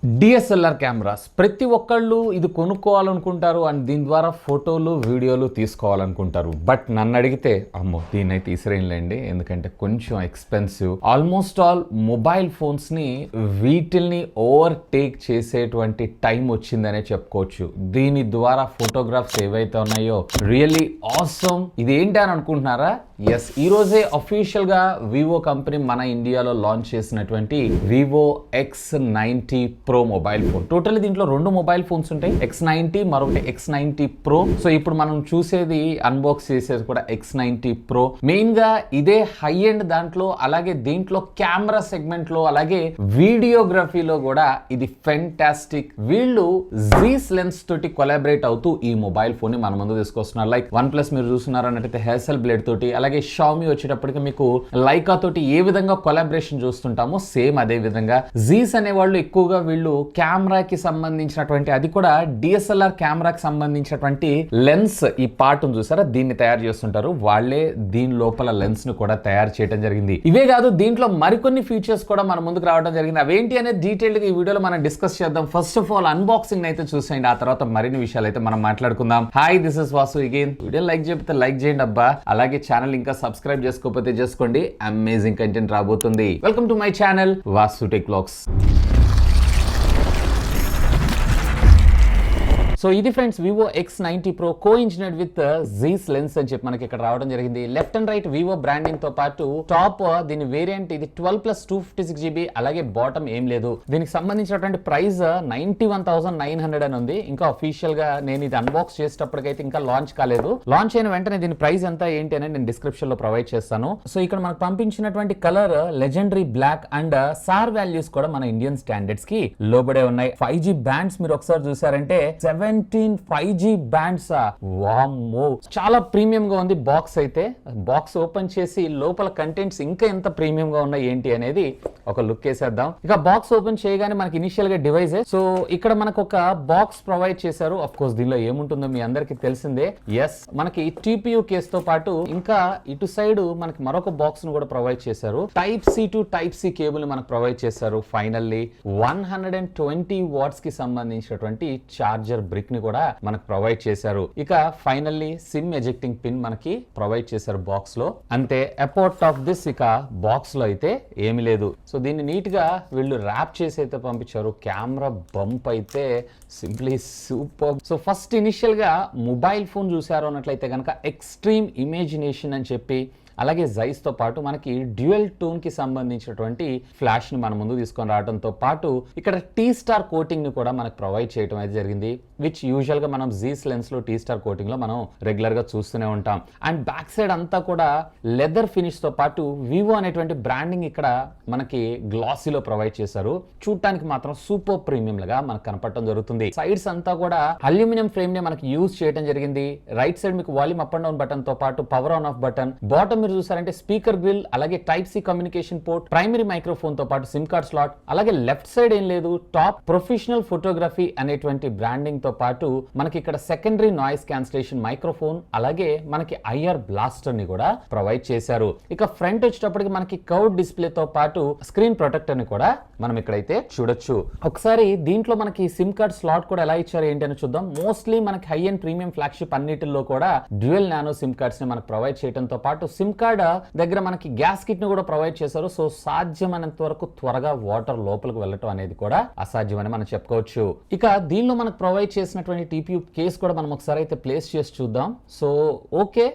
DSLR cameras ప్రతి ఒక్కళ్ళు ఇది కొనుక్కోవాలనుకుంటారు అండ్ దీని ద్వారా ఫోటోలు వీడియోలు తీసుకోవాలనుకుంటారు. బట్ నన్ను అడిగితే అమ్మో దీన్నైతే తీసిరేయండి, ఎందుకంటే కొంచెం expensive. Almost all mobile phones ని వీటిల్ని ఓవర్టేక్ చేసేటువంటి టైం వచ్చిందనే చెప్పుకోవచ్చు. దీని ద్వారా ఫోటోగ్రాఫ్స్ ఏవైతే ఉన్నాయో రియల్లీ ఆసమ్. ఇది ఏంటి అని అనుకుంటున్నారా? ఎస్, ఈ రోజే అఫీషియల్ గా వివో కంపెనీ మన ఇండియాలో లాంచ్ చేసినటువంటి Vivo X90 pro mobile phone. Total దీంట్లో రెండు మొబైల్ ఫోన్స్ ఉంటాయి, X90 మరొకటి X90 ప్రో. సో ఇప్పుడు మనం చూసేది అన్బాక్స్ చేసేది కూడా X90 ప్రో. మెయిన్ గా ఇదే హై ఎండ్ దాంట్లో, అలాగే దీంట్లో కెమెరా సెగ్మెంట్ లో, అలాగే వీడియోగ్రఫీలో కూడా ఇది ఫెంటాస్టిక్. వీళ్ళు జీస్ లెన్స్ తోటి కొలాబరేట్ అవుతూ ఈ మొబైల్ ఫోన్ ని మన ముందు తీసుకొస్తున్నారు. లైక్ OnePlus మీరు చూస్తున్నారు అన్నట్టయితే హెసెల్ బ్లేడ్ తోటి, అలాగే షామీ వచ్చేటప్పటికి మీకు లైకా తోటి ఏ విధంగా కొలాబరేషన్ చూస్తుంటామో సేమ్ అదే విధంగా జీస్ అనే వాళ్ళు ఎక్కువగా వీళ్ళు కెమెరాకి సంబంధించినటువంటి, అది కూడా డిఎస్ఎల్ఆర్ కెమెరాకి సంబంధించినటువంటి లెన్స్ ఈ పార్ట్ చూసారా, దీన్ని తయారు చేస్తుంటారు. వాళ్ళే దీని లోపల లెన్స్ ను కూడా తయారు చేయడం జరిగింది. ఇవే కాదు, దీంట్లో మరికొన్ని ఫీచర్స్ కూడా మన ముందుకు రావడం జరిగింది. అవేంటి అనేది డీటెయిల్ గా ఈ వీడియోలో మనం డిస్కస్ చేద్దాం. ఫస్ట్ ఆఫ్ ఆల్ అన్బాక్సింగ్ అయితే చూసేయండి, ఆ తర్వాత మరిన్ని విషయాలు అయితే మనం మాట్లాడుకుందాం. Hi, this is Vasu again. Video like చేయకపోతే లైక్ చేయండి అబ్బా, అలాగే ఛానల్ ఇంకా సబ్స్క్రైబ్ చేసుకోకపోతే చేసుకోండి. అమేజింగ్ కంటెంట్ రాబోతుంది. Welcome to my channel Vasu tech vlogs. So ఇది friends Vivo X90 pro coengineered with Zeiss lens అని చెప్పి మనకి ఇక్కడ రావడం జరిగింది. Left and right Vivo branding తో పాటు టాప్ దీని వేరియంట్ ఇది 12+256GB, అలాగే బాటమ్ ఏం లేదు. దీనికి సంబంధించినటువంటి ప్రైస్ 91,900 అని ఉంది. ఇంకా అఫీషియల్ గా నేను ఇది అన్బాక్స్ చేసేటప్పటికైతే ఇంకా లాంచ్ కాలేదు. లాంచ్ అయిన వెంటనే దీని ప్రైస్ ఎంత ఏంటి అనేది నేను డిస్క్రిప్షన్ లో ప్రొవైడ్ చేస్తాను. సో ఇక్కడ మనకు పంపించినటువంటి కలర్ లెజెండరీ బ్లాక్ అండ్ సార్ వాల్యూస్ కూడా మన ఇండియన్ స్టాండర్డ్స్ కి లోబడే ఉన్నాయి. 5G బ్యాండ్స్ మీరు ఒకసారి చూసారంటే 5G బ్యాండ్స్, వామ్మో చాలా ప్రీమియం గా ఉంది. బాక్స్ అయితే బాక్స్ ఓపెన్ చేసి లోపల కంటెంట్స్ ఇంకా ఎంత ప్రీమియం గా ఉన్నాయి ఏంటి అనేది ఒక లుక్ వేసేద్దాం. ఇక బాక్స్ ఓపెన్ చేయగానే మనకి ఇనిషియల్ గా డివైస్, సో ఇక్కడ మనకు ఒక బాక్స్ ప్రొవైడ్ చేశారు. ఆఫ్ కోర్స్ దీనిలో ఏముంటుందో మీ అందరికి తెలిసిందే. ఎస్, మనకి TPU కేస్ తో పాటు ఇంకా ఇటు సైడ్ మనకి మరొక బాక్స్ ను కూడా ప్రొవైడ్ చేశారు. Type-C to Type-C కేబుల్ ని మనకు ప్రొవైడ్ చేశారు. ఫైనల్లీ 120 వాట్స్ కి సంబంధించినటువంటి చార్జర్ బ్రిక్ ని కూడా మనకు ప్రొవైడ్ చేశారు. ఇక ఫైనల్లీ సిమ్ ఎజెక్టింగ్ పిన్ మనకి ప్రొవైడ్ చేశారు బాక్స్ లో. అంతే, అపార్ట్ ఆఫ్ దిస్ ఇక బాక్స్ లో అయితే ఏమీ లేదు. సో దీన్ని నీట్ గా వీళ్ళు ర్యాప్ చేసి అయితే పంపించారు. కెమెరా బంప్ అయితే simply super. So first initial గా మొబైల్ ఫోన్ చూసారు అన్నట్లయితే కనుక ఎక్స్ట్రీమ్ ఇమేజినేషన్ అని చెప్పి, అలాగే జైస్ తో పాటు మనకి డ్యూయల్ టోన్ కి సంబంధించినటువంటి ఫ్లాష్ ని మన ముందు తీసుకొని రావడంతో పాటు ఇక్కడ T-స్టార్ కోటింగ్ ని కూడా మనకు ప్రొవైడ్ చేయడం అయితే జరిగింది. విచ్ యూజువల్ గా మనం జీస్ లెన్స్ లో T-స్టార్ కోటింగ్ లో మనం రెగ్యులర్ గా చూస్తూనే ఉంటాం. అండ్ బ్యాక్ సైడ్ అంతా కూడా లెదర్ ఫినిష్ తో పాటు వివో అనేటువంటి బ్రాండింగ్ ఇక్కడ మనకి గ్లాసీలో ప్రొవైడ్ చేశారు. చూడటానికి మాత్రం సూపర్ ప్రీమియం లాగా మనకు కనపడటం జరుగుతుంది. సైడ్స్ అంతా కూడా అల్యూమినియం ఫ్రేమ్ ని మనకి యూజ్ చేయడం జరిగింది. రైట్ సైడ్ మీకు volume up and down button తో పాటు power on off button, bottom చూసారంటే స్పీకర్ గ్రిల్, అలాగే Type-C communication port, primary microphone తో పాటు సిమ్ కార్డ్ స్లాట్, అలాగే లెఫ్ట్ సైడ్ ఏం లేదు, టాప్ ప్రొఫెషనల్ ఫోటోగ్రఫీ అనేటువంటి బ్రాండింగ్ తో పాటు మనకి ఇక్కడ సెకండరీ నాయిస్ క్యాన్సిలేషన్ మైక్రోఫోన్, అలాగే మనకి IR బ్లాస్టర్ ని కూడా ప్రొవైడ్ చేశారు. ఇక ఫ్రంట్ వచ్చేటప్పటికి మనకి కర్వ్డ్ డిస్ప్లే తో పాటు స్క్రీన్ ప్రొటెక్టర్ ని కూడా మనం ఇక్కడైతే చూడొచ్చు. ఒకసారి దీంట్లో మనకి సిమ్ కార్డ్ స్లాట్ కూడా ఎలా ఇచ్చారు ఏంటి అని చూద్దాం. మోస్ట్లీ మనకి హై అండ్ ప్రీమియం ఫ్లాగ్షిప్ అన్నిటిలో కూడా డ్యూయల్ నానో సిమ్ కార్డ్స్ ని మనకు ప్రొవైడ్ చేయడంతో పాటు సిమ్ కార్డ్ దగ్గర మనకి గ్యాస్ కిట్ ని కూడా ప్రొవైడ్ చేశారు. సో సాధ్యమైనంత వరకు త్వరగా వాటర్ లోపలికి వెళ్ళటం అనేది కూడా అసాధ్యమని మనం చెప్పుకోవచ్చు. ఇక దీనిలో మనకు ప్రొవైడ్ చేసినటువంటి TPU కేస్ కూడా మనం ఒకసారి అయితే ప్లేస్ చేసి చూద్దాం. సో ఓకే,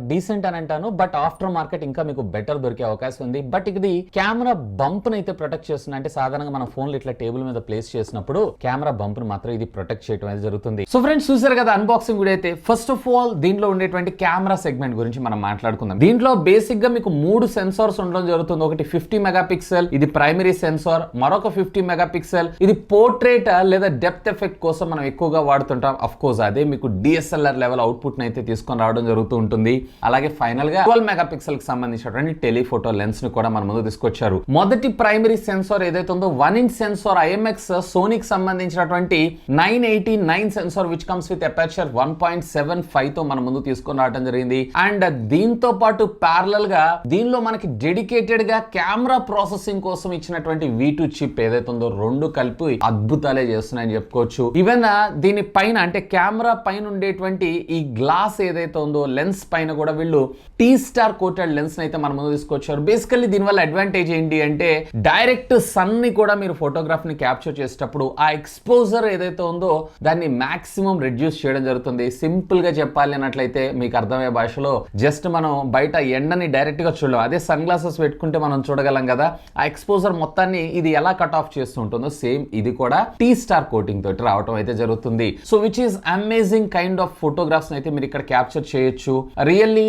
డీసెంట్ అని అంటాను, బట్ ఆఫ్టర్ మార్కెట్ ఇంకా మీకు బెటర్ దొరికే అవకాశం ఉంది. బట్ ఇది కెమెరా బంప్ ని అయితే ప్రొటెక్ట్ చేస్తుంది. అంటే సాధారణంగా మన ఫోన్లు ఇట్లా టేబుల్ మీద ప్లేస్ చేసినప్పుడు కెమెరా బంప్ ని మాత్రం ఇది ప్రొటెక్ట్ చేయడం అనేది జరుగుతుంది. సో ఫ్రెండ్స్ చూసారు కదా అన్బాక్సింగ్ వీడియో అయితే. ఫస్ట్ ఆఫ్ ఆల్ దీంట్లో ఉండేటువంటి కెమెరా సెగ్మెంట్ గురించి మనం మాట్లాడుకుందాం. దీంట్లో బేసిక్ గా మీకు 3 సెన్సార్స్ ఉండడం జరుగుతుంది. ఒకటి 50 మెగాపిక్సెల్, ఇది ప్రైమరీ సెన్సార్. మరొక 50 మెగాపిక్సెల్, ఇది పోర్ట్రేట్ లేదా డెప్త్ ఎఫెక్ట్ కోసం మనం ఎక్కువగా వాడుతుంటాం. అఫ్ కోర్స్ అదే మీకు DSLR లెవెల్ అవుట్పుట్ ని అయితే తీసుకొని రావడం జరుగుతూ ఉంటుంది. అలాగే ఫైనల్ గా 12 మెగాపిక్సెల్ కి సంబంధించినటువంటి టెలిఫోటో లెన్స్ ని కూడా మన ముందు తీసుకొచ్చారు. మొదటి ప్రైమరీ సెన్సార్ ఏదైతే ఉందో 1-inch సెన్సార్ IMX సోనీకి సంబంధించినటువంటి 989 sensor which comes with aperture 1.75 తో మన ముందు తీసుకొని రావడం జరిగింది. అండ్ దీంతో పాటు పాటు ప్యారలల్ గా దీనిలో మనకి డెడికేటెడ్ గా కెమెరా ప్రాసెసింగ్ కోసం ఇచ్చినటువంటి V2 చిప్ ఏదైతే ఉందో రెండు కలిపి అద్భుతాలే చేస్తున్నాయని చెప్పుకోవచ్చు. ఈవెన్ దీని పైన అంటే కెమెరా పైన ఉండేటువంటి ఈ గ్లాస్ ఏదైతే ఉందో లెన్స్ పైన కూడా వీళ్ళు T-Star కోటెడ్ లెన్స్ అయితే మన ముందు తీసుకొచ్చారు. బేసికల్లీ దీనివల్ల అడ్వాంటేజ్ ఏంటి అంటే డైరెక్ట్ సన్ ని కూడా మీరు ఫోటోగ్రాఫ్ ని క్యాప్చర్ చేసేటప్పుడు ఆ ఎక్స్పోజర్ ఏదైతే ఉందో దాన్ని మాక్సిమం రెడ్యూస్ చేయడం జరుగుతుంది. సింపుల్ గా చెప్పాలి అన్నట్లయితే మీకు అర్థమయ్యే భాషలో జస్ట్ మనం బయట ఎండని డైరెక్ట్ గా చూడలేం. అదే సన్ గ్లాసెస్ పెట్టుకుంటే మనం చూడగలం కదా, ఆ ఎక్స్పోజర్ మొత్తాన్ని ఇది ఎలా కట్ ఆఫ్ చేస్తూ ఉంటుందో సేమ్ ఇది కూడా T-Star కోటింగ్ తోటి రావడం అయితే జరుగుతుంది. So which is amazing kind of photographs అయితే మీరు ఇక్కడ క్యాప్చర్ చేయొచ్చు. రియల్లీ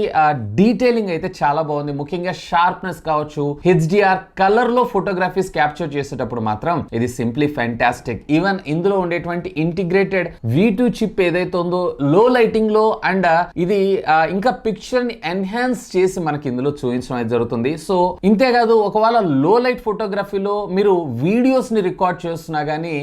డీటెయిలింగ్ అయితే చాలా బాగుంది. ముఖ్యంగా షార్ప్నెస్ కావచ్చు, HDR కలర్ లో ఫోటోగ్రఫీస్ క్యాప్చర్ చేసేటప్పుడు మాత్రం ఇది సింప్లీ ఫ్యాంటాస్టిక్. ఈవెన్ ఇందులో ఉండేటువంటి ఇంటిగ్రేటెడ్ V2 చిప్ ఏదైతే ఉందో లో లైటింగ్ లో అండ్ ఇది ఇంకా పిక్చర్ ని ఎన్హాన్స్ చేసి మనకి ఇందులో చూపించడం అయితే జరుగుతుంది. సో ఇంతేకాదు ఒకవేళ లో లైట్ ఫోటోగ్రఫీలో మీరు వీడియోస్ ని రికార్డ్ చేస్తున్నా గానీ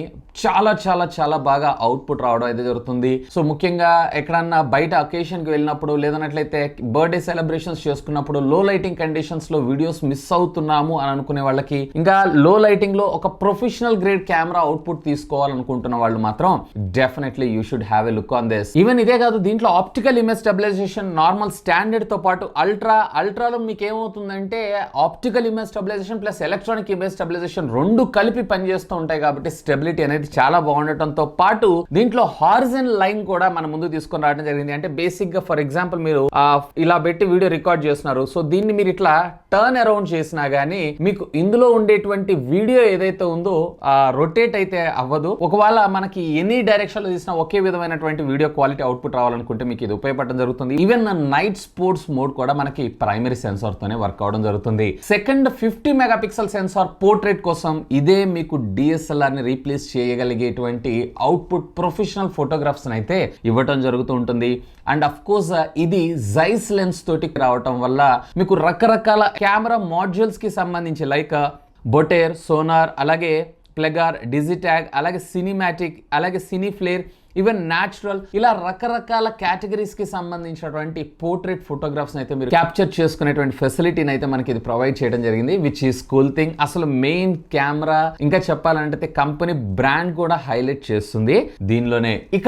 చాలా చాలా చాలా బాగా అవుట్పుట్ రావడం అయితే జరుగుతుంది. సో ముఖ్యంగా ఎక్కడన్నా బయట అకేషన్ కి వెళ్ళినప్పుడు లేదన్నట్లయితే బర్త్డే సెలబ్రేషన్స్ చేసుకున్నప్పుడు లో లైటింగ్ కండిషన్స్ లో వీడియోస్ మిస్ అవుతున్నాము అని అనుకునే వాళ్ళకి, ఇంకా లో లైటింగ్ లో ఒక ప్రొఫెషనల్ గ్రేడ్ కెమెరా అవుట్పుట్ తీసుకోవాలనుకుంటున్న వాళ్ళు మాత్రం definitely you should have a look on this. Even ఇదే కాదు, దీంట్లో optical image stabilisation normal standard తో పాటు అల్ట్రాలో మీకు ఏమవుతుందంటే optical image stabilisation plus electronic image stabilisation రెండు కలిపి పనిచేస్తూ ఉంటాయి కాబట్టి స్టెబిలిటీ అనేది చాలా బాగుండటంతో పాటు దీంట్లో హారిజన్ లైన్ కూడా మన ముందు తీసుకొని రావడం జరిగింది. అంటే బేసిక్ గా ఫర్ ఎగ్జాంపుల్ మీరు ఇలా పెట్టి వీడియో రికార్డ్ చేస్తున్నారు, సో దీన్ని మీరు ఇట్లా టర్న్ అరౌండ్ చేసినా గానీ మీకు ఇందులో ఉండేటువంటి వీడియో ఏదైతే ఉందో రొటేట్ అయితే అవ్వదు. ఒకవేళ మనకి ఎనీ డైరెక్షన్ లో తీసిన ఒకే విధమైనటువంటి వీడియో క్వాలిటీ అవుట్పుట్ రావాలనుకుంటే మీకు ఇది ఉపయోగపడడం జరుగుతుంది. ఈవెన్ నైట్ స్పోర్ట్స్ మోడ్ కూడా మనకి ప్రైమరీ సెన్సార్ తోనే వర్క్ అవడం జరుగుతుంది. సెకండ్ 50 మెగాపిక్సెల్ సెన్సార్ పోర్ట్రేట్ కోసం ఇదే మీకు DSLR ని రీప్లేస్ చేయగలిగేటువంటి అవుట్పుట్ ప్రొఫెషనల్ ఫోటోగ్రాఫ్స్ అయితే ఇవ్వటం జరుగుతూ ఉంటుంది. అండ్ అఫ్ కోర్స్ ఇది జైస్ లెన్స్ తోటి రావటం వల్ల మీకు రకరకాల కెమెరా మాడ్యూల్స్ కి సంబంధించి లైక్ బొటేర్, సోనార్, అలాగే ప్లెగార్, డిజిటాగ్, అలాగే సినిమాటిక్, అలాగే సినీ ఫ్లేర్, ఈవెన్ న్యాచురల్, ఇలా రకరకాల కేటగిరీస్ కి సంబంధించినటువంటి పోర్ట్రేట్ ఫోటోగ్రాఫ్స్ అయితే మీరు క్యాప్చర్ చేసుకునేటువంటి ఫెసిలిటీని అయితే మనకి ఇది ప్రొవైడ్ చేయడం జరిగింది, విచ్ ఈస్ కూల్ థింగ్. అసలు మెయిన్ కెమెరా ఇంకా చెప్పాలంటే కంపెనీ బ్రాండ్ కూడా హైలైట్ చేస్తుంది దీనిలోనే. ఇక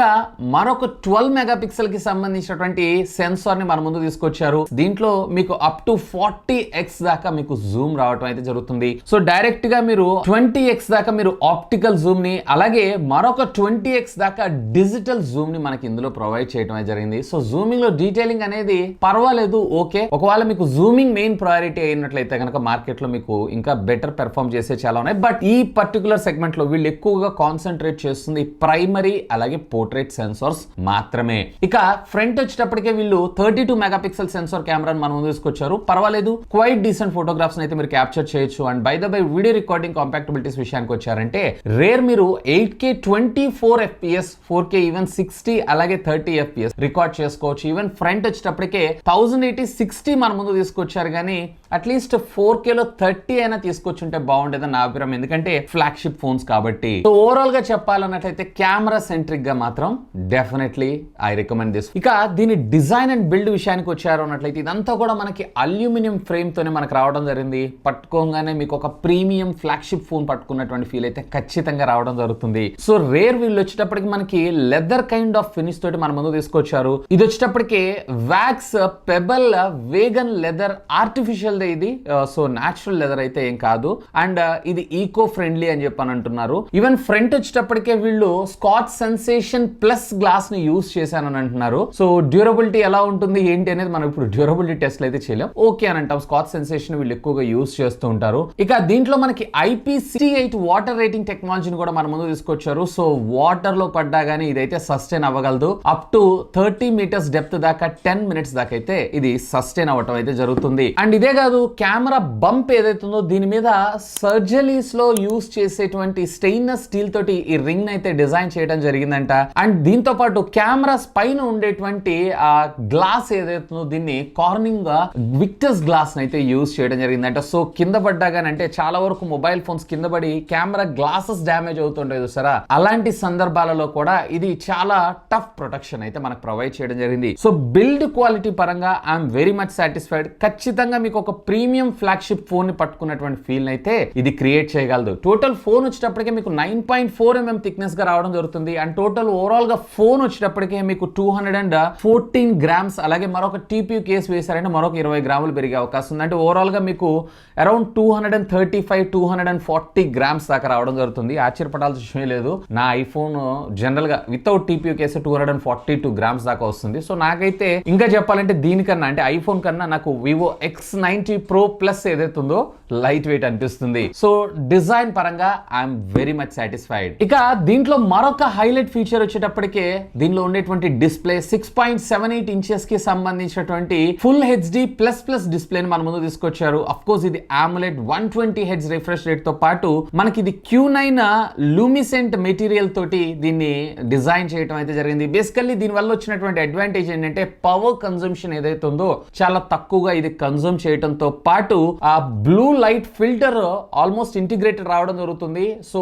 మరొక 12 మెగాపిక్సెల్ కి సంబంధించినటువంటి సెన్సార్ ని మన ముందు తీసుకొచ్చారు. దీంట్లో మీకు అప్ టు 40x దాకా మీకు జూమ్ రావడం అయితే జరుగుతుంది. సో డైరెక్ట్ గా మీరు 20x దాకా మీరు ఆప్టికల్ జూమ్ ని, అలాగే మరొక 20x దాకా డిజిటల్ జూమ్ ని మనకి ఇందులో ప్రొవైడ్ చేయడం జరిగింది. సో జూమింగ్ లో డీటెయిలింగ్ అనేది పర్వాలేదు, ఓకే. ఒకవేళ మీకు జూమింగ్ మెయిన్ ప్రయారిటీ అయినట్లయితే కనుక మార్కెట్ లో మీకు ఇంకా బెటర్ పెర్ఫార్మ్ చేసే చాలా ఉన్నాయి. బట్ ఈ పర్టికులర్ సెగ్మెంట్ లో వీళ్ళు ఎక్కువగా కాన్సన్ట్రేట్ చేస్తుంది ప్రైమరీ అలాగే పోర్ట్రేట్ సెన్సార్స్ మాత్రమే. ఇక ఫ్రంట్ వచ్చేటప్పటికే వీళ్ళు 32 మెగాపిక్సెల్ సెన్సార్ కెమెరాని మనం తీసుకొచ్చారు. పర్వాలేదు, క్వైట్ డీసెంట్ ఫోటోగ్రాఫ్స్ అయితే మీరు క్యాప్చర్ చేయొచ్చు. And by the by video recording compatibilities విషయానికి వచ్చారంటే రేర్ మీరు 8K 24 FPS 4K ఈవెన్ 60 అలాగే 30 FPS రికార్డ్ చేసుకోవచ్చు. ఈవెన్ ఫ్రంట్ వచ్చేటప్పటికే 1080 60 మన ముందు తీసుకొచ్చారు, కానీ అట్లీస్ట్ 4K లో 30 అయినా తీసుకొచ్చుంటే బాగుండేదని నా అభిప్రాయం, ఎందుకంటే ఫ్లాగ్షిప్ ఫోన్స్ కాబట్టి. సో ఓవరాల్ గా చెప్పాలన్నట్లయితే కెమెరా సెంట్రిక్ గా మాత్రం డెఫినెట్లీ ఐ రికమెండ్ దిస్. ఇక దీని డిజైన్ అండ్ బిల్డ్ విషయానికి వచ్చారు అన్నట్లయితే ఇదంతా కూడా మనకి అల్యూమినియం ఫ్రేమ్ తోనే మనకు రావడం జరిగింది. పట్టుకోగానే మీకు ఒక ప్రీమియం ఫ్లాగ్షిప్ ఫోన్ పట్టుకున్నటువంటి ఫీల్ అయితే ఖచ్చితంగా రావడం జరుగుతుంది. సో రేర్ వీళ్ళు వచ్చేటప్పటికి మనకి లెదర్ కైండ్ ఆఫ్ ఫినిష్ తోటి మన ముందు తీసుకొచ్చారు. ఇది వచ్చేటప్పటికే wax pebble vegan leather artificial దే ఇది. సో న్యాచురల్ లెదర్ అయితే ఏం కాదు. అండ్ ఇది ఈకో ఫ్రెండ్లీ అని చెప్పని అంటున్నారు. ఈవెన్ ఫ్రంట్ వచ్చేటప్పటికే వీళ్ళు స్కాచ్ సెన్సేషన్ ప్లస్ గ్లాస్ ని యూజ్ చేశానని అంటున్నారు. సో డ్యూరబిలిటీ ఎలా ఉంటుంది ఏంటి అనేది మనం ఇప్పుడు డ్యూరబిలిటీ టెస్ట్ అయితే చేయలేం, ఓకే అని అంటాం. స్కాచ్ సెన్సేషన్ వీళ్ళు ఎక్కువగా యూజ్ చేస్తూ ఉంటారు. ఇక దీంట్లో మనకి IP68 వాటర్ రేటింగ్ టెక్నాలజీని కూడా మన ముందు తీసుకొచ్చారు. సో వాటర్ లో పడ్డా గానీ ఇదైతే సస్టైన్ అవ్వగలదు. అప్ టు 30 మీటర్స్ డెప్త్ దాకా 10 మినిట్స్ దాకా అయితే ఇది సస్టైన్ అవ్వటం అయితే జరుగుతుంది. అండ్ ఇదే కాదు, కెమెరా బంప్ ఏదైతుందో దీని మీద సర్జరీస్ లో యూజ్ చేసేటువంటి స్టెయిన్లెస్ స్టీల్ తోటి ఈ రింగ్ అయితే డిజైన్ చేయడం జరిగిందంట. అండ్ దీంతో పాటు కెమెరాస్ పైన ఉండేటువంటి ఆ గ్లాస్ ఏదైతుందో దీన్ని కార్నింగ్ విక్టర్స్ గ్లాస్ అయితే యూజ్ చేయడం జరిగిందంట. సో కింద పడ్డా గానీ, అంటే చాలా వరకు మొబైల్ ఫోన్స్ కింద పడి కెమెరా గ్లాసెస్ డ్యామేజ్ అవుతుంటాయి చూసారా, అలాంటి సందర్భాలలో కూడా ఇది చాలా టఫ్ ప్రొటెక్షన్ అయితే మనకు ప్రొవైడ్ చేయడం జరిగింది. సో బిల్డ్ క్వాలిటీ పరంగా ఐఎమ్ వెరీ మచ్ సాటిస్ఫైడ్. ఖచ్చితంగా మీకు ఒక ప్రీమియం ఫ్లాగ్షిప్ ఫోన్ ని పట్టుకున్నటువంటి ఫీల్ అయితే ఇది క్రియేట్ చేయగలదు. టోటల్ ఫోన్ వచ్చేటప్పటికే మీకు 9.4 mm థిక్నెస్ గా రావడం జరుగుతుంది. అండ్ టోటల్ ఓవరాల్ గా ఫోన్ వచ్చేటప్పటికే మీకు 214 grams, అలాగే మరొక టీపీయూ కేసు వేశారంటే మరొక 20 గ్రాములు పెరిగే అవకాశం ఉంది. అంటే ఓవరాల్ గా మీకు అరౌండ్ 235-240 grams దాకా రావడం జరుగుతుంది. ఆశ్చర్యపడాల్సిన విషయం లేదు. నా ఐఫోన్ జనరల్ గా వితౌట్ టీపీయూ కేసు 242 grams దాకా వస్తుంది. సో నాకైతే ఇంకా చెప్పాలంటే దీనికన్నా అంటే ఐఫోన్ కన్నా నాకు వివో X90 Pro Plus ఏదైతే ఉందో లైట్ వెయిట్ అనిపిస్తుంది. సో డిజైన్ పరంగా ఐఎమ్ వెరీ మచ్ సాటిస్ఫైడ్. ఇక దీంట్లో మరొక హైలైట్ ఫీచర్ వచ్చేటప్పటికే దీనిలో ఉండేటువంటి డిస్ప్లే 6.78 inches కి సంబంధించినటువంటి ఫుల్ హెచ్డి ప్లస్ డిస్ప్లే ని మన ముందు తీసుకొచ్చారు. అఫ్ కోర్స్ ఇది AMOLED 120 Hz రిఫ్రెష్ రేట్ తో పాటు మనకి ఇది Q9 లూమిసెంట్ మెటీరియల్ తోటి దీన్ని డిజైన్ చేయడం అయితే జరిగింది. బేసికల్లీ దీని వల్ల వచ్చినటువంటి అడ్వాంటేజ్ ఏంటంటే పవర్ కన్సంప్షన్ ఏదైతే ఉందో చాలా తక్కువగా ఇది కన్సూమ్ చేయడంతో పాటు ఆ blue light filter almost integrated రావడం జరుగుతుంది. సో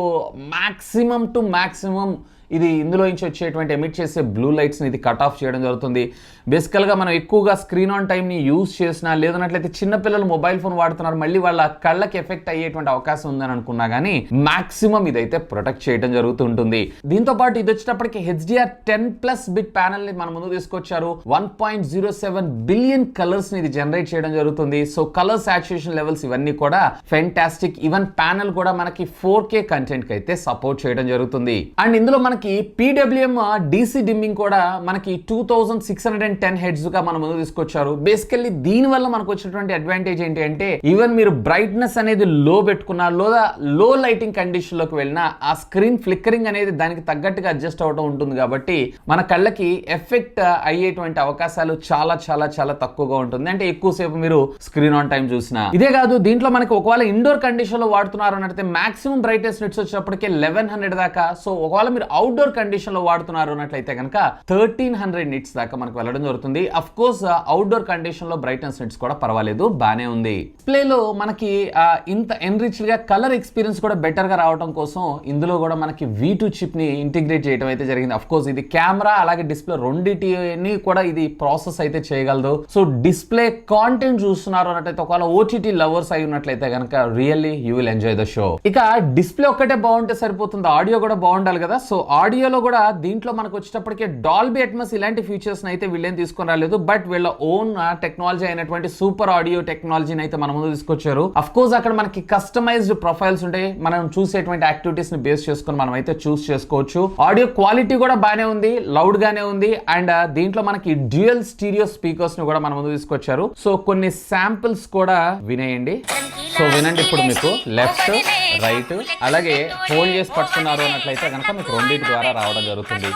మాక్సిమం టు మాక్సిమం ఇది ఇందులో నుంచి వచ్చేటువంటి ఎమిట్ చేసే బ్లూ లైట్స్ని ఇది కట్ ఆఫ్ చేయడం జరుగుతుంది. బేసికల్గా మనం ఎక్కువగా స్క్రీన్ ఆన్ టైంని యూజ్ చేసినా లేదన్నట్లయితే చిన్నపిల్లలు మొబైల్ ఫోన్ వాడుతున్నారు, మళ్ళీ వాళ్ళ కళ్ళకి ఎఫెక్ట్ అయ్యేటువంటి అవకాశం ఉందని అనుకున్నా కానీ మాక్సిమం ఇదైతే ప్రొటెక్ట్ చేయడం జరుగుతుంటుంది. దీంతో పాటు ఇది వచ్చేటప్పటికి HDR 10+ బిట్ ప్యానల్ ని మన ముందు తీసుకొచ్చారు. 1.07 బిలియన్ కలర్స్ ని ఇది జనరేట్ చేయడం జరుగుతుంది. సో కలర్ సాచురేషన్ లెవెల్స్ ఇవన్నీ కూడా ఫెంటాస్టిక్. ఈవెన్ ప్యానల్ కూడా మనకి 4K కంటెంట్ కి అయితే సపోర్ట్ చేయడం జరుగుతుంది. అండ్ ఇందులో మనకి PWM DC డిమ్మింగ్ కూడా మనకి 2610 Hz గా మన ముందు తీసుకొచ్చారు. బేసికల్లీ దీని వల్ల మనకు వచ్చినటువంటి అడ్వాంటేజ్ ఏంటి అంటే ఈవెన్ మీరు బ్రైట్నెస్ అనేది లో పెట్టుకున్నా లేదా లో లైటింగ్ కండిషన్ లోకి వెళ్ళినా ఆ స్క్రీన్ ఫ్లిక్కరింగ్ అనేది దానికి తగ్గట్టుగా అడ్జస్ట్ అవడం ఉంటుంది కాబట్టి మన కళ్ళకి ఎఫెక్ట్ అయ్యేటువంటి అవకాశాలు చాలా చాలా చాలా తక్కువగా ఉంటుంది. అంటే ఎక్కువసేపు మీరు స్క్రీన్ ఆన్ టైం చూసినా. ఇదే కాదు దీంట్లో మనకి ఒకవేళ ఇండోర్ కండిషన్ లో వాడుతున్నారు అంటే మాక్సిమం బ్రైట్నెస్ నిట్స్ వచ్చేటప్పటికే 1100 దాకా. సో ఒకవేళ మీరు అవుట్డోర్ కండిషన్ లో వాడుతున్నారు అన్నట్లయితే కనుక 1300 నిట్స్ దాకా మనకు వెళ్ళడం జరుగుతుంది. అఫ్ కోర్స్ అవుట్డోర్ కండిషన్ లో బ్రైట్నెస్ నిట్స్ కూడా పర్వాలేదు, బానే ఉంది. డిస్ప్లేలో మనకి ఇంత ఎన్రిచ్డ్ గా కలర్ ఎక్స్పీరియన్స్ కూడా బెటర్ గా రావడం కోసం ఇందులో కూడా మనకి V2 చిప్ ని ఇంటిగ్రేట్ చేయడం అయితే జరిగింది. అఫ్ కోర్స్ ఇది కెమెరా అలాగే డిస్ప్లే రెండింటిని కూడా ఇది ప్రాసెస్ అయితే చేయగలదు. సో డిస్ప్లే కాంటెంట్ చూస్తున్నారు అన్నట్లయితే ఒకవేళ OTT లవర్స్ అయి ఉన్నట్లయితే కనుక really you will enjoy the show. ఇక డిస్ప్లే ఒక్కటే బాగుంటే సరిపోతుంది, ఆడియో కూడా బాగుండాలి కదా. సో ఆడియోలో కూడా దీంట్లో మనకు వచ్చేటప్పటికే డాల్బీ అట్మాస్ ఇలాంటి ఫీచర్స్ అయితే వీళ్ళేం తీసుకొని రాలేదు. బట్ వీళ్ళ ఓన్ టెక్నాలజీ అయినటువంటి సూపర్ ఆడియో టెక్నాలజీని అయితే మన ముందు తీసుకొచ్చారు. అఫ్ కోర్స్ అక్కడ మనకి కస్టమైజ్డ్ ప్రొఫైల్స్ ఉంటాయి, మనం చూసేటువంటి యాక్టివిటీస్ ని బేస్ చేసుకొని మనం అయితే చూస్ చేసుకోవచ్చు. ఆడియో క్వాలిటీ కూడా బాగానే ఉంది, లౌడ్ గానే ఉంది. అండ్ దీంట్లో మనకి డ్యూయల్ స్టీరియో స్పీకర్స్ ని కూడా మన ముందు తీసుకొచ్చారు. సో కొన్ని శాంపిల్స్ కూడా వినేయండి. సో వినండి ఇప్పుడు మీకు లెఫ్ట్ రైట్ అలాగే హోల్డ్ చేసి పట్టుకున్నారు అన్నట్లయితే కనుక మీకు రెండింటి ద్వారా రావడం జరుగుతుంది.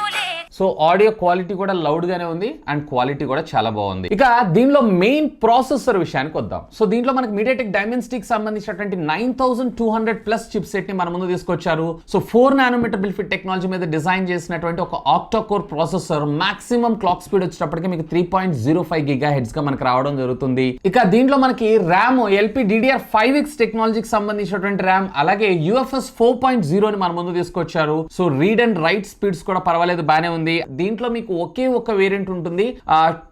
సో ఆడియో క్వాలిటీ కూడా లౌడ్ గానే ఉంది అండ్ క్వాలిటీ కూడా చాలా బాగుంది. ఇక దీనిలో మెయిన్ ప్రాసెసర్ విషయానికి వద్దాం. సో దీంట్లో మనకి మీడియాటెక్ డైమెన్సిటీకి సంబంధించినటువంటి 9200+ చిప్ సెట్ ని మన ముందు తీసుకొచ్చారు. సో 4 nm బిల్ఫిట్ టెక్నాలజీ మీద డిజైన్ చేసినటువంటి ఒక octa core processor. Maximum clock speed వచ్చేటప్పటికి మీకు 3.05 GHz గా మనకి రావడం జరుగుతుంది. ఇక దీంట్లో మనకి ర్యామ్ LPDDR5X టెక్నాలజీకి సంబంధించినటువంటి ర్యామ్ అలాగే UFS 4.0 ని మన ముందు తీసుకొచ్చారు. So read and right speeds కూడా పర్వాలేదు, బానే ఉంది. దీంట్లో మీకు ఒకే ఒక వేరియంట్ ఉంటుంది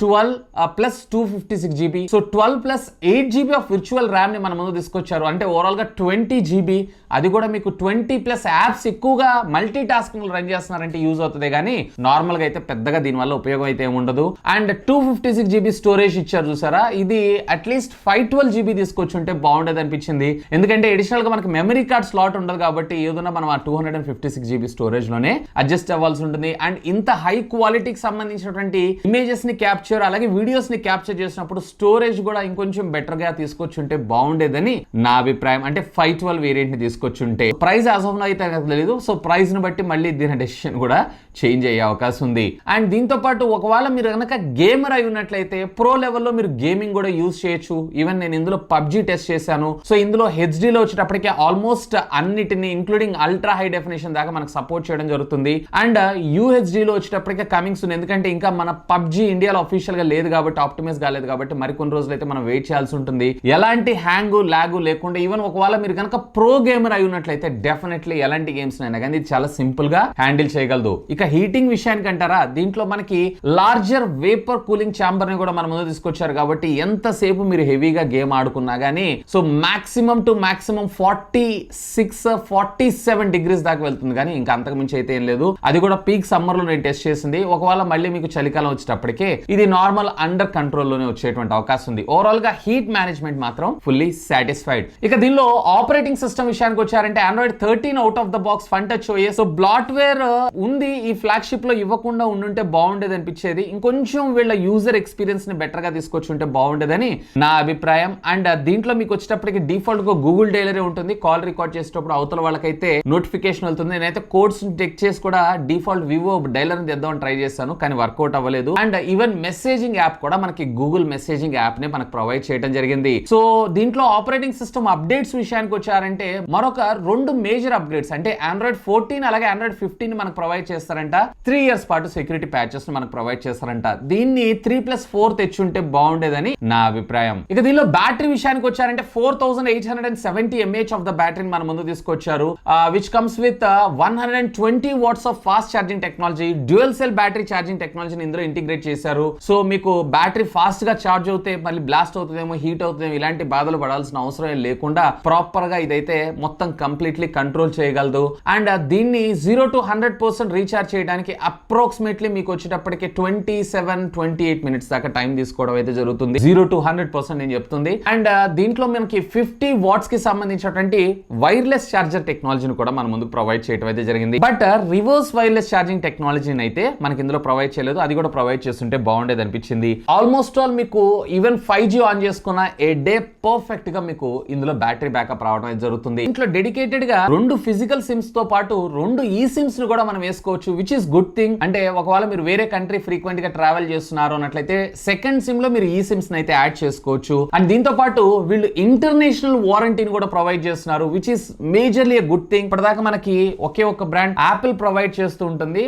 12 + 256 GB. So 12 + 8 GB of virtual RAM ని మన ముందు తీసుకొచ్చారు. అంటే ఓవరాల్ గా 20 GB. అది కూడా మీకు 20+ యాప్స్ ఎక్కువగా మల్టీ టాస్కింగ్ రన్ చేస్తున్నారంటే యూజ్ అవుతుంది కానీ నార్మల్ గా అయితే పెద్దగా దీని వల్ల ఉపయోగం అయితే ఉండదు. అండ్ 256 GB స్టోరేజ్ ఇచ్చారు చూసారా, ఇది అట్లీస్ట్ 512 GB తీసుకొచ్చుంటే బాగుండేది అనిపించింది. ఎందుకంటే అడిషనల్ గా మనకి మెమరీ కార్డ్ స్లాట్ ఉండదు కాబట్టి ఏదైనా మనం ఆ 256 GB స్టోరేజ్ లోనే అడ్జస్ట్ అవ్వాల్సి ఉంటుంది. అండ్ ఇంత హై క్వాలిటీకి సంబంధించినటువంటి ఇమేజెస్ ని క్యాప్చర్ అలాగే వీడియోస్ ని క్యాప్చర్ చేసినప్పుడు స్టోరేజ్ కూడా ఇంకొంచెం బెటర్ గా తీసుకొచ్చుంటే బాగుండేదని నా అభిప్రాయం. అంటే 512 వేరియంట్ ని తీసుకొచ్చుంటే. ప్రైస్ యాజ్ ఆఫ్ నౌ అయితే నాకు తెలియదు. సో ప్రైస్ ని బట్టి మళ్ళీ దీని డెసిషన్ కూడా చేంజ్ అయ్యే అవకాశం ఉంది. అండ్ దీంతో పాటు ఒకవేళ మీరు కనుక గేమర్ అయి ఉన్నట్లయితే ప్రో లెవెల్లో మీరు గేమింగ్ కూడా యూజ్ చేయొచ్చు. ఈవెన్ నేను ఇందులో PUBG టెస్ట్ చేశాను. సో ఇందులో హెచ్డీలో వచ్చేటప్పటికే ఆల్మోస్ట్ అన్నిటిని ఇంక్లూడింగ్ అల్ట్రా హై డెఫినేషన్ దాకా మనకు సపోర్ట్ చేయడం జరుగుతుంది. అండ్ UHD లో వచ్చేటప్పటికే కమింగ్స్ ఉంది, ఎందుకంటే ఇంకా మన పబ్జీ ఇండియాలో అఫీషియల్ గా లేదు కాబట్టి, ఆప్టిమైజ్ కాలేదు కాబట్టి మరికొన్ని రోజులు అయితే మనం వెయిట్ చేయాల్సి ఉంటుంది. ఎలాంటి హ్యాంగ్ లాగు లేకుండా, ఈవెన్ ఒకవేళ మీరు కనుక ప్రో గేమర్ అయి ఉన్నట్లయితే డెఫినెట్లీ ఎలాంటి గేమ్స్ అయినా కానీ ఇది చాలా సింపుల్ గా హ్యాండిల్ చేయగలదు. ఇక హీటింగ్ విషయానికి అంటారా, దీంట్లో మనకి లార్జర్ వేపర్ కూలింగ్ ఛాంబర్ ని కూడా మన ముందు తీసుకొచ్చారు కాబట్టి ఎంతసేపు మీరు హెవీగా గేమ్ ఆడుకున్నా గానీ so maximum to maximum 46-47 degrees దాకా వెళ్తుంది, కానీ ఇంకా అంతకు మించి అయితే ఏం లేదు. అది కూడా పీక్ సమ్మర్ లో నేను టెస్ట్ చేసింది. ఒకవేళ మళ్ళీ మీకు చలికాలం వచ్చేటప్పటికే ఇది నార్మల్ అండర్ కంట్రోల్ లోనే వచ్చేటువంటి అవకాశం ఉంది. ఓవరాల్ గా హీట్ మేనేజ్మెంట్ మాత్రం ఫుల్లీ సాటిస్ఫైడ్. ఇక దీనిలో ఆపరేటింగ్ సిస్టమ్ విషయానికి వచ్చారంటే Android 13 out of the box fun touch OS. So bloatware ఉంది ఈ ఫ్లాగ్షిప్ లో ఇవ్వకుండా ఉండుంటే బాగుండేది అనిపించేది. ఇంకొంచెం వీళ్ళ యూజర్ ఎక్స్పీరియన్స్ ని బెటర్ గా తీసుకొచ్చి ఉంటే బాగుండేదని నా అభిప్రాయం. అండ్ దీంట్లో మీకు వచ్చేటప్పటికి డిఫాల్ట్ గా గూగుల్ డైలరీ ఉంటుంది. కాల్ రికార్డ్ చేసేటప్పుడు అవతల వాళ్ళకైతే నోటిఫికేషన్ వెళ్తుంది. నేనైతే కోడ్స్ చెక్ చేసి కూడా డిఫాల్ట్ వివో డైలర్ తెద్దామని ట్రై చేస్తాను, కానీ వర్కౌట్ అవ్వలేదు. అండ్ ఈవెన్ మెసేజింగ్ యాప్ కూడా మనకి గూగుల్ మెసేజింగ్ యాప్ ని మనకు ప్రొవైడ్ చేయడం జరిగింది. సో దీంట్లో ఆపరేటింగ్ సిస్టమ్ అప్డేట్స్ విషయానికి వచ్చారంటే మరొక 2 మేజర్ అప్గ్రేడ్స్ అంటే Android 14 అలాగే Android 15 మనకు ప్రొవైడ్ చేస్తారంట. 3 years పాటు సెక్యూరిటీ ప్యాచెస్ మనకు ప్రొవైడ్ చేస్తారంట. దీన్ని 3+4 తెచ్చుంటే బాగుండేదని నా అభిప్రాయం. ఇక దీనిలో బ్యాటరీ విషయానికి వచ్చారంటే 4870 mAh ఆఫ్ ద బ్యాటరీని మన ముందు తీసుకొచ్చారు, which comes with 120 watts of fast charging technology. Dual cell battery charging టెక్నాలజీని ఇందులో ఇంటిగ్రేట్ చేశారు. సో మీకు బ్యాటరీ ఫాస్ట్ గా ఛార్జ్ అవుతే మళ్ళీ బ్లాస్ట్ అవుతుందేమో, హీట్ అవుతుందేమో, ఇలాంటి బాధలు పడాల్సిన అవసరం లేకుండా ప్రాపర్ గా ఇదైతే మొత్తం కంప్లీట్లీ కంట్రోల్ చేయగలదు. అండ్ దీన్ని 0 to 100% రీఛార్జ్ చేయడానికి అప్రాక్సిమేట్లీ మీకు వచ్చేటప్పటికి 27-28 మినిట్స్ దాకా టైం తీసుకోవడం అయితే జరుగుతుంది. 0 to 100% నేను చెప్తుంది. అండ్ దీంట్లో మనకి 50 watts కి సంబంధించినటువంటి వైర్లెస్ ఛార్జర్ టెక్నాలజీని కూడా మన ముందు ప్రొవైడ్ చేయడం అయితే జరిగింది. బట్ రివర్స్ వైర్లెస్ ఛార్జింగ్ టెక్నాలజీని అయితే మనకి ఇందులో ప్రొవైడ్ చేయలేదు. అది కూడా ప్రొవైడ్ చేస్తుంటే బాగుండేది అనిపించింది. ఆల్మోస్ట్ ఆల్ మీకు ఈవెన్ 5G ఆన్ చేసుకున్న ఏ డే పర్ఫెక్ట్ గా మీకు ఇందులో బ్యాటరీ బ్యాకప్ రావడం అయితే జరుగుతుంది. ఇంట్లో డెడికేటెడ్ గా 2 ఫిజికల్ సిమ్స్ తో పాటు 2 ఈ సిమ్స్ ను కూడా మనం వేసుకోవచ్చు, విచ్ ఇస్ గుడ్ థింగ్. అంటే ఒకవేళ మీరు వేరే కంట్రీ ఫ్రీక్వెంట్ గా ట్రావెల్ చేస్తున్నారు అన్నట్లయితే సెకండ్ సిమ్ లో మీరు ఈ సిమ్స్ అయితే యాడ్ చేసుకోవచ్చు. అండ్ దీంతో పాటు వీళ్ళు ఇంటర్నేషనల్ వారంటీని కూడా ప్రొవైడ్ చేస్తున్నారు, which is majorly a good thing. ఇప్పటిదాకా మనకి ఒకే ఒక బ్రాండ్ యాపిల్ ప్రొవైడ్ చేస్తూ ఉంటుంది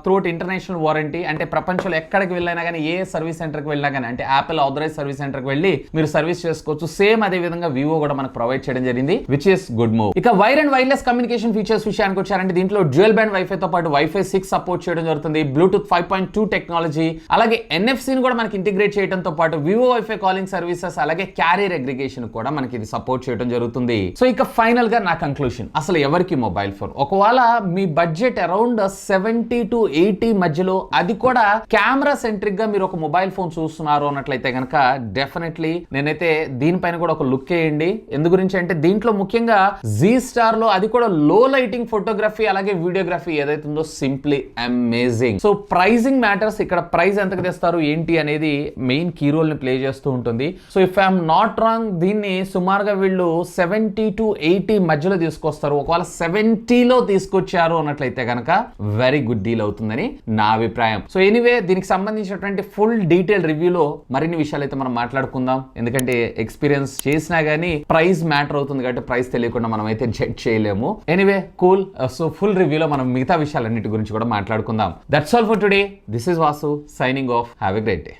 త్రూట్ ఇంటర్నేషనల్ వారంటీ. అంటే ప్రపంచంలో ఎక్కడికి వెళ్ళినా కానీ, ఏ సర్వీస్ సెంటర్ కి వెళ్ళినా కానీ, అంటే యాపిల్ ఆథరైజ్ సర్వీస్ సెంటర్ కి వెళ్ళి మీరు సర్వీస్ చేసుకోవచ్చు. సేమ్ అదే విధంగా వివో కూడా మనకు ప్రొవైడ్ చేయడం జరిగింది, విచ్ ఇస్ గుడ్ మూవ్. ఇక wire and wireless communication features విషయానికి వచ్చారంటే దీంట్లో డ్యూయల్ బ్యాండ్ వైఫై తో పాటు వైఫై 6 సపోర్ట్ చేయడం జరుగుతుంది, బ్లూటూత్ 5.2 టెక్నాలజీ, అలాగే NFC ని కూడా మనకి ఇంటిగ్రేట్ చేయడంతో పాటు వివో వైఫై కాలింగ్ సర్వీసెస్ అలాగే క్యారియర్ అగ్రిగేషన్ కూడా మనకి ఇది సపోర్ట్ చేయడం జరుగుతుంది. సో ఇక ఫైనల్ గా నా కంక్లూషన్, అసలు ఎవరికి మొబైల్ ఫోన్, ఒకవేళ మీ బడ్జెట్ అరౌండ్ 70 to 80 మధ్యలో, అది కూడా కెమెరా సెంట్రిక్ గా మీరు ఒక మొబైల్ ఫోన్ చూస్తున్నారు అన్నట్లయితే కనుక డెఫినెట్లీ నేనైతే దీనిపైన కూడా ఒక లుక్ వేయండి. ఎందు గురించి అంటే దీంట్లో ముఖ్యంగా జీ స్టార్ లో అది కూడా లో లైటింగ్ ఫోటోగ్రఫీ అలాగే వీడియోగ్రఫీ ఏదైతే ఉందో simply amazing. So pricing matters, ఇక్కడ ప్రైస్ ఎంతకు తెస్తారు ఏంటి అనేది మెయిన్ కీ రోల్ ని ప్లే చేస్తూ ఉంటుంది. So if I'm not wrong దీన్ని సుమారుగా వీళ్ళు 70 to 80 మధ్యలో తీసుకొస్తారు. ఒకవేళ 70లో తీసుకొచ్చారు అన్నట్లయితే కనుక వెరీ గుడ్ డీల్ అవుతుందని నా అభిప్రాయం. సో ఎనీవే దీనికి సంబంధించినటువంటి ఫుల్ డీటెయిల్ రివ్యూలో మరిన్ని విషయాలు అయితే మనం మాట్లాడుకుందాం, ఎందుకంటే ఎక్స్పీరియన్స్ చేసినా గానీ ప్రైస్ మ్యాటర్ అవుతుంది కాబట్టి ప్రైస్ తెలియకుండా మనం అయితే జడ్జ్ చేయలేము. Anyway cool. సో ఫుల్ రివ్యూలో మనం మిగతా విషయాలన్నిటి గురించి కూడా మాట్లాడుకుందాం. That's all for today. This is Vasu signing off. Have a great day.